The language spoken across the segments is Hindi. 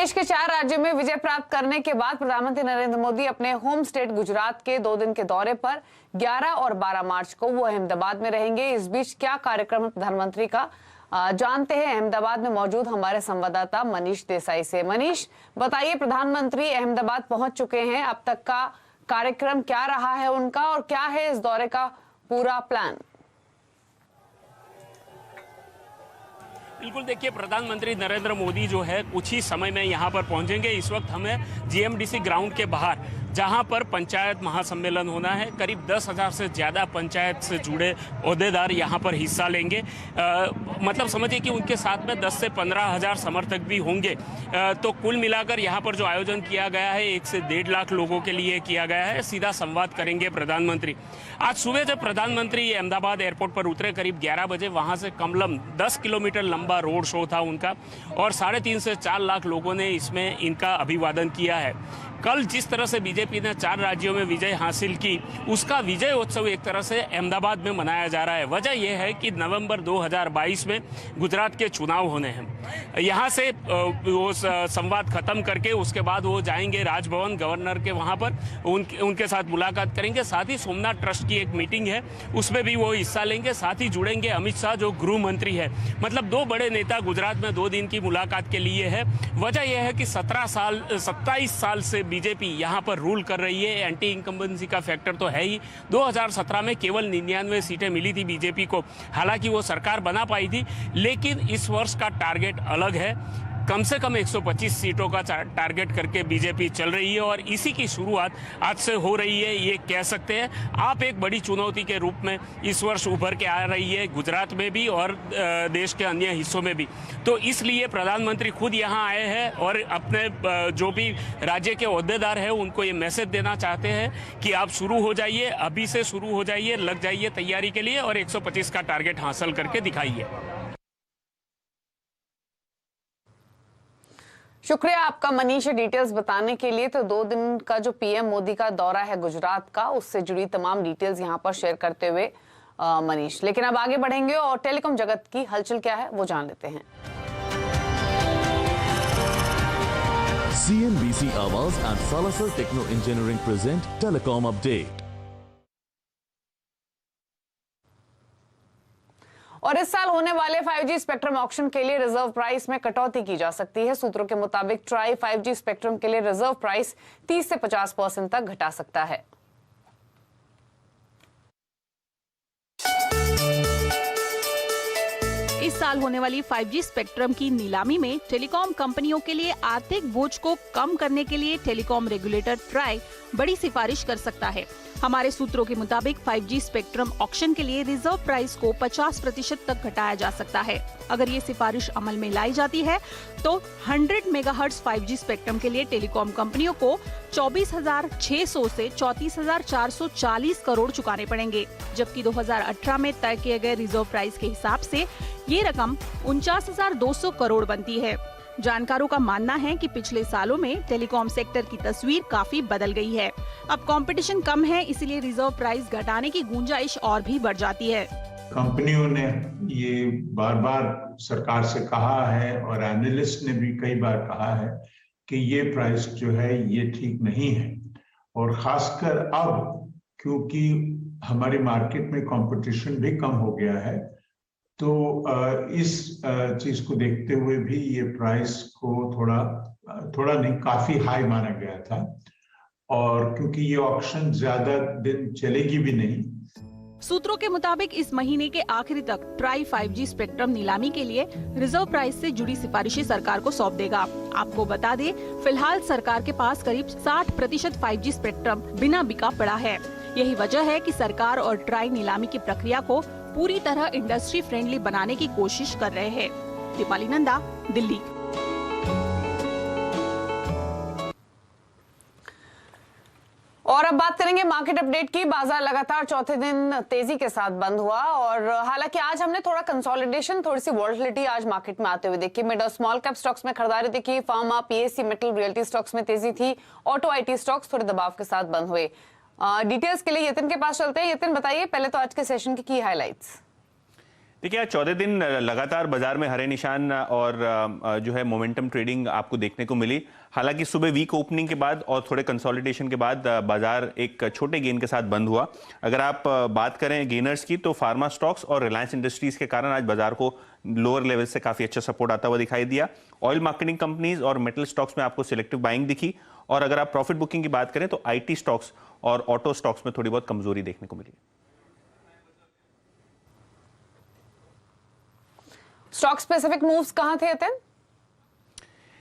देश के 4 राज्यों में विजय प्राप्त करने के बाद प्रधानमंत्री नरेंद्र मोदी अपने होम स्टेट गुजरात के 2 दिन के दौरे पर 11 और 12 मार्च को वो अहमदाबाद में रहेंगे। इस बीच क्या कार्यक्रम है प्रधानमंत्री का, जानते हैं अहमदाबाद में मौजूद हमारे संवाददाता मनीष देसाई से। मनीष, बताइए, प्रधानमंत्री अहमदाबाद पहुंच चुके हैं, अब तक का कार्यक्रम क्या रहा है उनका और क्या है इस दौरे का पूरा प्लान? बिल्कुल, देखिए, प्रधानमंत्री नरेंद्र मोदी जो है कुछ ही समय में यहाँ पर पहुंचेंगे। इस वक्त हमें जीएमडीसी ग्राउंड के बाहर, जहां पर पंचायत महासम्मेलन होना है, करीब 10,000 से ज़्यादा पंचायत से जुड़े ओहदेदार यहाँ पर हिस्सा लेंगे। मतलब समझिए कि उनके साथ में 10 से 15,000 समर्थक भी होंगे। तो कुल मिलाकर यहाँ पर जो आयोजन किया गया है 1 से 1.5 लाख लोगों के लिए किया गया है। सीधा संवाद करेंगे प्रधानमंत्री। आज सुबह जब प्रधानमंत्री अहमदाबाद एयरपोर्ट पर उतरे करीब 11 बजे, वहाँ से कमलम 10 किलोमीटर लंबा रोड शो था उनका और 3.5 से 4 लाख लोगों ने इसमें इनका अभिवादन किया है। कल जिस तरह से बीजेपी ने 4 राज्यों में विजय हासिल की, उसका विजय उत्सव एक तरह से अहमदाबाद में मनाया जा रहा है। वजह यह है कि नवंबर 2022 में गुजरात के चुनाव होने हैं। यहाँ से वो संवाद खत्म करके उसके बाद वो जाएंगे राजभवन, गवर्नर के वहाँ पर उनके साथ मुलाकात करेंगे। साथ ही सोमनाथ ट्रस्ट की एक मीटिंग है, उसमें भी वो हिस्सा लेंगे। साथ ही जुड़ेंगे अमित शाह जो गृह मंत्री है। मतलब 2 बड़े नेता गुजरात में 2 दिन की मुलाकात के लिए है। वजह यह है कि 27 साल से बीजेपी यहां पर रूल कर रही है। एंटी इनकम्बेंसी का फैक्टर तो है ही। 2017 में केवल 99 सीटें मिली थी बीजेपी को, हालांकि वो सरकार बना पाई थी। लेकिन इस वर्ष का टारगेट अलग है, कम से कम 125 सीटों का टारगेट करके बीजेपी चल रही है और इसी की शुरुआत आज से हो रही है, ये कह सकते हैं। आप एक बड़ी चुनौती के रूप में इस वर्ष उभर के आ रही है, गुजरात में भी और देश के अन्य हिस्सों में भी। तो इसलिए प्रधानमंत्री खुद यहाँ आए हैं और अपने जो भी राज्य के ओहदेदार हैं उनको ये मैसेज देना चाहते हैं कि आप शुरू हो जाइए, अभी से शुरू हो जाइए, लग जाइए तैयारी के लिए और 125 का टारगेट हासिल करके दिखाइए। शुक्रिया आपका मनीष, डिटेल्स बताने के लिए। तो 2 दिन का जो पीएम मोदी का दौरा है गुजरात का, उससे जुड़ी तमाम डिटेल्स यहां पर शेयर करते हुए मनीष। लेकिन अब आगे बढ़ेंगे और टेलीकॉम जगत की हलचल क्या है वो जान लेते हैं। CNBC Awas and Salasar Techno Engineering present Telecom Update. और इस साल होने वाले 5G स्पेक्ट्रम ऑक्शन के लिए रिजर्व प्राइस में कटौती की जा सकती है। सूत्रों के मुताबिक ट्राई 5G स्पेक्ट्रम के लिए रिजर्व प्राइस 30 से 50% तक घटा सकता है। इस साल होने वाली 5G स्पेक्ट्रम की नीलामी में टेलीकॉम कंपनियों के लिए आर्थिक बोझ को कम करने के लिए टेलीकॉम रेगुलेटर ट्राई बड़ी सिफारिश कर सकता है। हमारे सूत्रों के मुताबिक 5G स्पेक्ट्रम ऑक्शन के लिए रिजर्व प्राइस को 50% तक घटाया जा सकता है। अगर ये सिफारिश अमल में लाई जाती है तो 100 मेगाहर्ट्ज 5G स्पेक्ट्रम के लिए टेलीकॉम कंपनियों को 24,600 से 34,440 करोड़ चुकाने पड़ेंगे, जबकि 2018 में तय किए गए रिजर्व प्राइस के हिसाब से ये रकम 49,200 करोड़ बनती है। जानकारों का मानना है कि पिछले सालों में टेलीकॉम सेक्टर की तस्वीर काफी बदल गई है। अब कंपटीशन कम है, इसलिए रिजर्व प्राइस घटाने की गुंजाइश और भी बढ़ जाती है। कंपनियों ने ये बार बार सरकार से कहा है और एनालिस्ट ने भी कई बार कहा है कि ये प्राइस जो है ये ठीक नहीं है। और खासकर अब क्योंकि हमारी मार्केट में कंपटीशन भी कम हो गया है, तो इस चीज को देखते हुए भी ये प्राइस को थोड़ा नहीं, काफी हाई माना गया था। और क्योंकि ये ऑक्शन ज्यादा दिन चलेगी भी नहीं। सूत्रों के मुताबिक इस महीने के आखिरी तक ट्राई 5G स्पेक्ट्रम नीलामी के लिए रिजर्व प्राइस से जुड़ी सिफारिशें सरकार को सौंप देगा। आपको बता दें, फिलहाल सरकार के पास करीब 60% 5G स्पेक्ट्रम बिना बिका पड़ा है। यही वजह है कि सरकार और ट्राई नीलामी की प्रक्रिया को पूरी तरह इंडस्ट्री फ्रेंडली बनाने की कोशिश कर रहे हैं। दीपाली नंदा, दिल्ली। और अब बात करेंगे मार्केट अपडेट की। बाजार लगातार चौथे दिन तेजी के साथ बंद हुआ और हालांकि आज हमने थोड़ा कंसोलिडेशन, थोड़ी सी वॉलेटिलिटी आज मार्केट में आते हुए देखी। मिड और स्मॉल कैप स्टॉक्स में खरीदारी देखी। Pharma, PSC, metal, realty stocks में तेजी थी। ऑटो, आईटी स्टॉक्स थोड़े दबाव के साथ बंद हुए। डिटेल्स के लिए यतिन के पास चलते हैं। यतिन, बताइए पहले तो आज के सेशन की हाइलाइट्स। देखिए, आज 14 दिन लगातार बाजार में हरे निशान और जो है मोमेंटम ट्रेडिंग आपको देखने को मिली। हालांकि सुबह वीक ओपनिंग के बाद और थोड़े कंसोलिडेशन के बाद बाजार एक छोटे गेन के साथ बंद हुआ। अगर आप बात करें गेनर्स की, तो फार्मा स्टॉक्स और रिलायंस इंडस्ट्रीज के कारण आज बाजार को लोअर लेवल से काफी अच्छा सपोर्ट आता हुआ दिखाई दिया। ऑयल मार्केटिंग कंपनीज और मेटल स्टॉक्स में आपको सिलेक्टिव बाइंग दिखी। और अगर आप प्रॉफिट बुकिंग की बात करें तो IT स्टॉक्स और ऑटो स्टॉक्स में थोड़ी बहुत कमजोरी देखने को मिली। स्टॉक स्पेसिफिक मूव्स कहां थे अतन?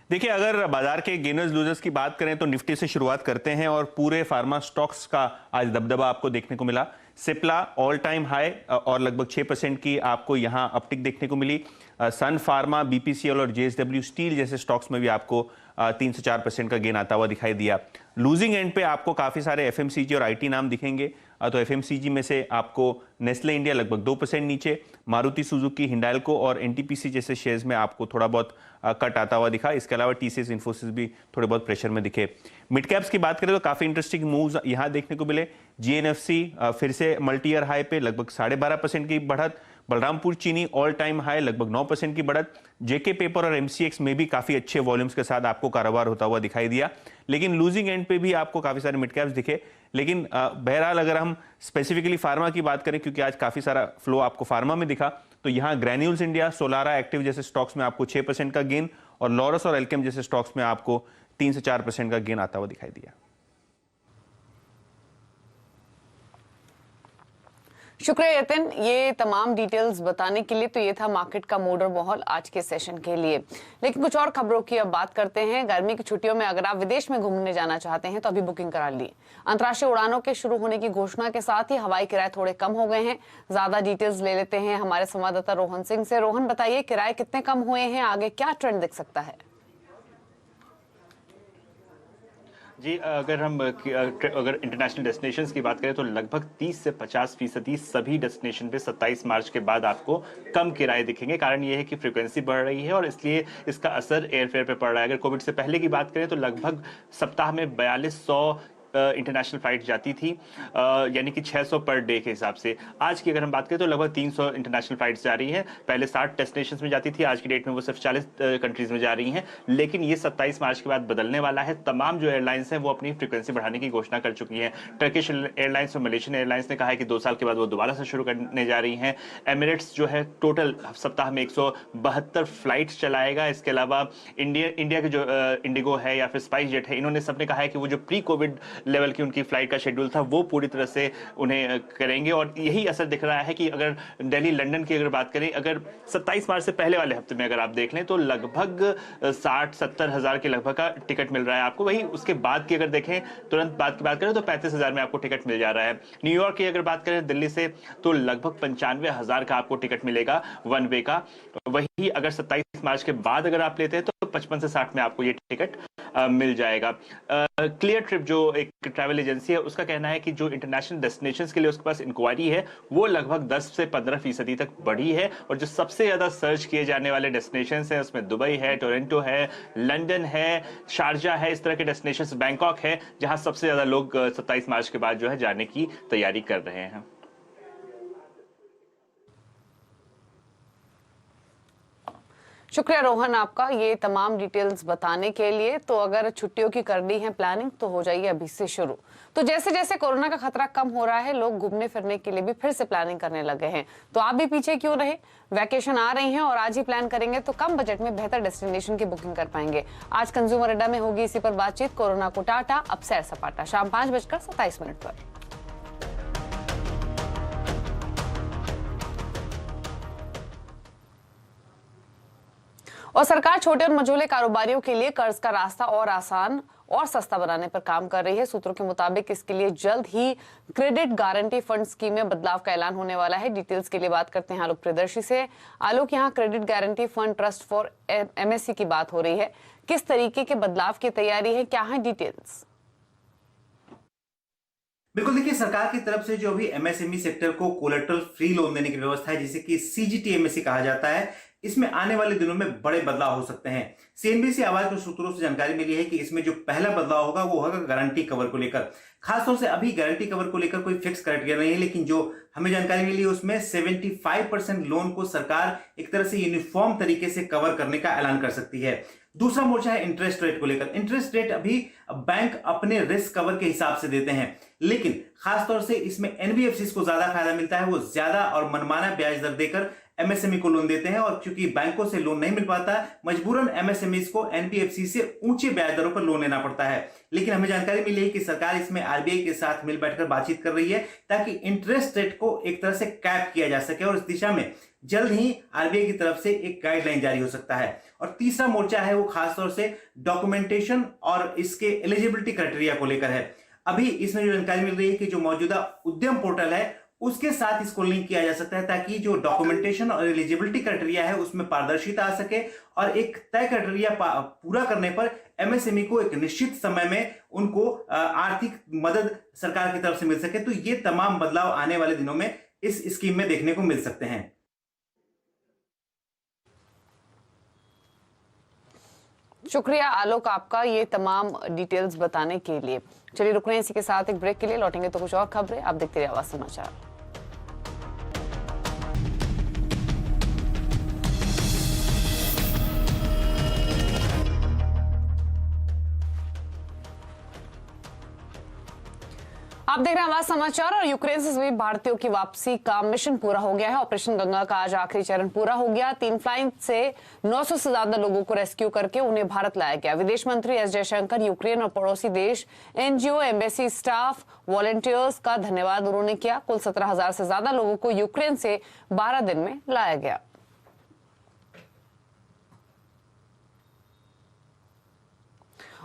देखिए, अगर बाजार के गेनर्स लूजर्स की बात करें तो निफ्टी से शुरुआत करते हैं और पूरे फार्मा स्टॉक्स का आज दबदबा आपको देखने को मिला। सिप्ला ऑल टाइम हाई और लगभग 6% की आपको यहां अपटिक देखने को मिली। सन फार्मा, BPCL और JSW स्टील जैसे स्टॉक्स में भी आपको 3 से 4% का गेन आता हुआ दिखाई दिया। लूजिंग एंड पे आपको काफी सारे FMCG और IT नाम दिखेंगे। तो FMCG में से आपको नेस्ले इंडिया लगभग 2% नीचे, मारुति सुजुकी, हिंडाल्को और NTPC जैसे शेयर्स में आपको थोड़ा बहुत कट आता हुआ दिखा। इसके अलावा TCS, इन्फोसिस भी थोड़े बहुत प्रेशर में दिखे। मिड कैप्स की बात करें तो काफी इंटरेस्टिंग मूव्स यहां देखने को मिले। GNFC फिर से मल्टी ईयर हाई पे लगभग 12.5% की बढ़त। बलरामपुर चीनी ऑल टाइम हाई लगभग 9% की बढ़त। JK पेपर और MCX में भी काफी अच्छे वॉल्यूम्स के साथ आपको कारोबार होता हुआ दिखाई दिया। लेकिन लूजिंग एंड पे भी आपको काफी सारे मिड कैप्स दिखे। लेकिन बहरहाल अगर हम स्पेसिफिकली फार्मा की बात करें, क्योंकि आज काफी सारा फ्लो आपको फार्मा में दिखा, तो यहां ग्रैन्यूल्स इंडिया, सोलारा एक्टिव जैसे स्टॉक्स में आपको 6% का गेन और लॉरस और एल्केम जैसे स्टॉक्स में आपको 3 से 4% का गेन आता हुआ दिखाई दिया। शुक्रिया यतिन, ये तमाम डिटेल्स बताने के लिए। तो ये था मार्केट का मूड और माहौल आज के सेशन के लिए। लेकिन कुछ और खबरों की अब बात करते हैं। गर्मी की छुट्टियों में अगर आप विदेश में घूमने जाना चाहते हैं तो अभी बुकिंग करा ली। अंतर्राष्ट्रीय उड़ानों के शुरू होने की घोषणा के साथ ही हवाई किराए थोड़े कम हो गए हैं। ज्यादा डिटेल्स ले लेते हैं हमारे संवाददाता रोहन सिंह से। रोहन, बताइए किराए कितने कम हुए हैं, आगे क्या ट्रेंड दिख सकता है? जी, अगर इंटरनेशनल डेस्टिनेशंस की बात करें तो लगभग 30 से 50% सभी डेस्टिनेशन पे 27 मार्च के बाद आपको कम किराए दिखेंगे। कारण ये है कि फ्रीक्वेंसी बढ़ रही है और इसलिए इसका असर एयरफेयर पे पड़ रहा है। अगर कोविड से पहले की बात करें तो लगभग सप्ताह में 4200 इंटरनेशनल फ्लाइट जाती थी, यानी कि 600 पर डे के हिसाब से। आज की अगर हम बात करें तो लगभग 300 इंटरनेशनल फ्लाइट्स जा रही हैं। पहले 60 डेस्टिनेशंस में जाती थी, आज की डेट में वो सिर्फ 40 कंट्रीज में जा रही हैं। लेकिन ये 27 मार्च के बाद बदलने वाला है। तमाम जो एयरलाइंस हैं वो अपनी फ्रीक्वेंसी बढ़ाने की घोषणा कर चुकी हैं। टर्किश एयरलाइंस और मलेशियन एयरलाइंस ने कहा है कि 2 साल के बाद वो दोबारा से शुरू करने जा रही हैं। एमिरेट्स जो है टोटल सप्ताह में 172 फ्लाइट्स चलाएगा। इसके अलावा इंडिया के जो इंडिगो है या फिर स्पाइस जेट है, इन्होंने सबने कहा है कि वो जो प्री कोविड लेवल की उनकी फ्लाइट का शेड्यूल था वो पूरी तरह से उन्हें करेंगे। और यही असर दिख रहा है कि अगर दिल्ली लंदन की अगर बात करें, अगर 27 मार्च से पहले वाले हफ्ते में अगर आप देख लें तो लगभग 60-70 हजार के लगभग का टिकट मिल रहा है आपको। वही उसके बाद की अगर देखें, तुरंत बाद की बात करें तो 35 हजार में आपको टिकट मिल जा रहा है। न्यूयॉर्क की अगर बात करें दिल्ली से तो लगभग 95 हजार का आपको टिकट मिलेगा वन वे का। वही अगर 27 मार्च के बाद अगर आप लेते हैं तो 55 से 60 में आपको ये टिकट मिल जाएगा। क्लियर ट्रिप जो एक ट्रैवल एजेंसी है, उसका कहना है कि जो इंटरनेशनल डेस्टिनेशंस के लिए उसके पास इंक्वायरी है वो लगभग 10 से 15% तक बढ़ी है। और जो सबसे ज्यादा सर्च किए जाने वाले डेस्टिनेशंस हैं उसमें दुबई है, टोरंटो है, लंदन है, शारजा है, इस तरह के डेस्टिनेशंस, बैंकॉक है, जहां सबसे ज्यादा लोग 27 मार्च के बाद जो है जाने की तैयारी कर रहे हैं। शुक्रिया रोहन आपका ये तमाम डिटेल्स बताने के लिए। तो अगर छुट्टियों की करनी है प्लानिंग तो हो जाइए अभी से शुरू। तो जैसे जैसे कोरोना का खतरा कम हो रहा है, लोग घूमने फिरने के लिए भी फिर से प्लानिंग करने लगे हैं। तो आप भी पीछे क्यों रहे? वैकेशन आ रही हैं और आज ही प्लान करेंगे तो कम बजट में बेहतर डेस्टिनेशन की बुकिंग कर पाएंगे। आज कंज्यूमर अड्डा में होगी इसी पर बातचीत। कोरोना को टाटा, अब सैर सपाटा, शाम 5:27 पर। और सरकार छोटे और मझोले कारोबारियों के लिए कर्ज का रास्ता और आसान और सस्ता बनाने पर काम कर रही है। सूत्रों के मुताबिक इसके लिए जल्द ही क्रेडिट गारंटी फंड स्कीम में बदलाव का ऐलान होने वाला है। डिटेल्स के लिए बात करते हैं आलोक प्रियदर्शी से। आलोक, यहाँ credit guarantee fund trust for MSE की बात हो रही है, किस तरीके के बदलाव की तैयारी है, क्या है डिटेल्स? बिल्कुल, देखिए सरकार की तरफ से जो भी MSME सेक्टर को कोलेटरल फ्री लोन देने की व्यवस्था है, जिसे कि CGTMSE कहा जाता है, इसमें आने वाले दिनों में बड़े बदलाव हो सकते हैं। सीएनबीसी आवाज के सूत्रों से जानकारी मिली है कि इसमें जो पहला बदलाव होगा वो होगा गारंटी कवर को लेकर। खासतौर से अभी गारंटी कवर को लेकर कोई फिक्स क्राइटेरिया नहीं है, लेकिन जो हमें जानकारी मिली है उसमें 75% लोन को सरकार एक तरह से यूनिफॉर्म तरीके से कवर करने का ऐलान कर सकती है। दूसरा मोर्चा है इंटरेस्ट रेट को लेकर। इंटरेस्ट रेट अभी बैंक अपने रिस्क कवर के हिसाब से देते हैं, लेकिन खासतौर से इसमें एनबीएफसी को ज्यादा फायदा मिलता है। वो ज्यादा और मनमाना ब्याज दर देकर एमएसएमई को लोन देते हैं, और क्योंकि बैंकों से लोन नहीं मिल पाता, मजबूरन एमएसएमई को एनबीएफसी से ऊंचे ब्याज दरों पर लोन लेना पड़ता है। लेकिन हमें जानकारी मिली है कि सरकार इसमें आरबीआई के साथ मिल बैठकर बातचीत कर रही है ताकि इंटरेस्ट रेट को एक तरह से कैप किया जा सके, और इस दिशा में जल्द ही आरबीआई की तरफ से एक गाइडलाइन जारी हो सकता है। और तीसरा मोर्चा है वो खासतौर से डॉक्यूमेंटेशन और इसके एलिजिबिलिटी क्राइटेरिया को लेकर है। अभी इसमें जो जानकारी मिल रही है कि जो मौजूदा उद्यम पोर्टल है उसके साथ इसको लिंक किया जा सकता है ताकि जो डॉक्यूमेंटेशन और एलिजिबिलिटी क्राइटेरिया है उसमें पारदर्शिता आ सके, और एक तय क्राइटेरिया पूरा करने पर एमएसएमई को एक निश्चित समय में उनको आर्थिक मदद सरकार की तरफ से मिल सके। तो ये तमाम बदलाव आने वाले दिनों में इस स्कीम में देखने को मिल सकते हैं। शुक्रिया आलोक आपका ये तमाम डिटेल्स बताने के लिए। चलिए रुक रहे हैं इसी के साथ एक ब्रेक के लिए, लौटेंगे तो कुछ और खबरें। आप देखते रहिए आवाज समाचार। आप देख रहे हैं आवाज समाचार। और यूक्रेन से सभी भारतीयों की वापसी का मिशन पूरा हो गया है। ऑपरेशन गंगा का आज आखिरी चरण पूरा हो गया। 3 फ्लाइट से 900 से ज्यादा लोगों को रेस्क्यू करके उन्हें भारत लाया गया। विदेश मंत्री एस जयशंकर यूक्रेन और पड़ोसी देश, एनजीओ, एम्बेसी स्टाफ, वॉलंटियर्स का धन्यवाद उन्होंने किया। कुल 17,000 से ज्यादा लोगों को यूक्रेन से 12 दिन में लाया गया।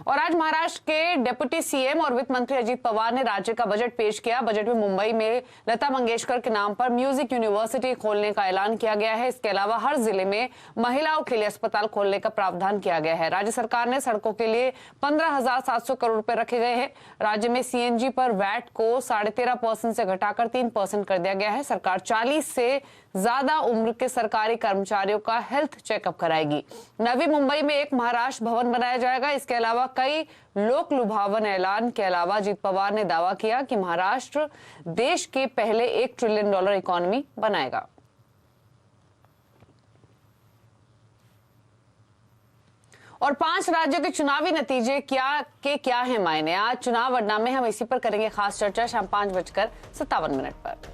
और आज महाराष्ट्र के डिप्टी सीएम और वित्त मंत्री अजीत पवार ने राज्य का बजट पेश किया। बजट में मुंबई में लता मंगेशकर के नाम पर म्यूजिक यूनिवर्सिटी खोलने का ऐलान किया गया है। इसके अलावा हर जिले में महिलाओं के लिए अस्पताल खोलने का प्रावधान किया गया है। राज्य सरकार ने सड़कों के लिए 15,700 करोड़ रुपए रखे गए हैं। राज्य में सीएनजी पर वैट को 13.5% से घटाकर 3% कर दिया गया है। सरकार 40 से ज्यादा उम्र के सरकारी कर्मचारियों का हेल्थ चेकअप कराएगी। नवी मुंबई में एक महाराष्ट्र भवन बनाया जाएगा। इसके अलावा कई लोक लुभावन ऐलान के अलावा अजीत पवार ने दावा किया कि महाराष्ट्र देश के पहले $1 ट्रिलियन इकोनॉमी बनाएगा। और 5 राज्यों के चुनावी नतीजे क्या है मायने। आज चुनाव अड्डा में हम इसी पर करेंगे खास चर्चा शाम 5:57 पर।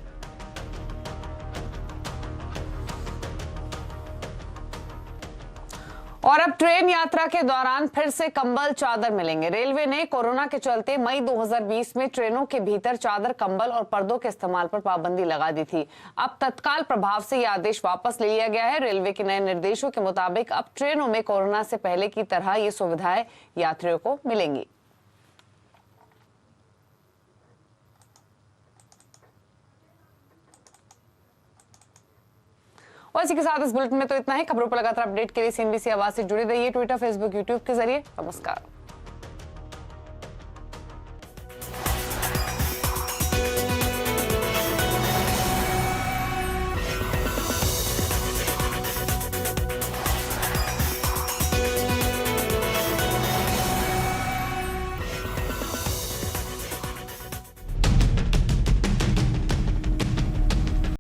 और अब ट्रेन यात्रा के दौरान फिर से कंबल चादर मिलेंगे। रेलवे ने कोरोना के चलते मई 2020 में ट्रेनों के भीतर चादर, कंबल और पर्दों के इस्तेमाल पर पाबंदी लगा दी थी। अब तत्काल प्रभाव से यह आदेश वापस ले लिया गया है। रेलवे के नए निर्देशों के मुताबिक अब ट्रेनों में कोरोना से पहले की तरह ये सुविधाएं यात्रियों को मिलेंगी। और इसी के साथ इस बुलेटिन में तो इतना ही। खबरों पर लगातार अपडेट के लिए सीएनबीसी आवाज से जुड़े रहिए, ट्विटर, फेसबुक, यूट्यूब के जरिए। नमस्कार।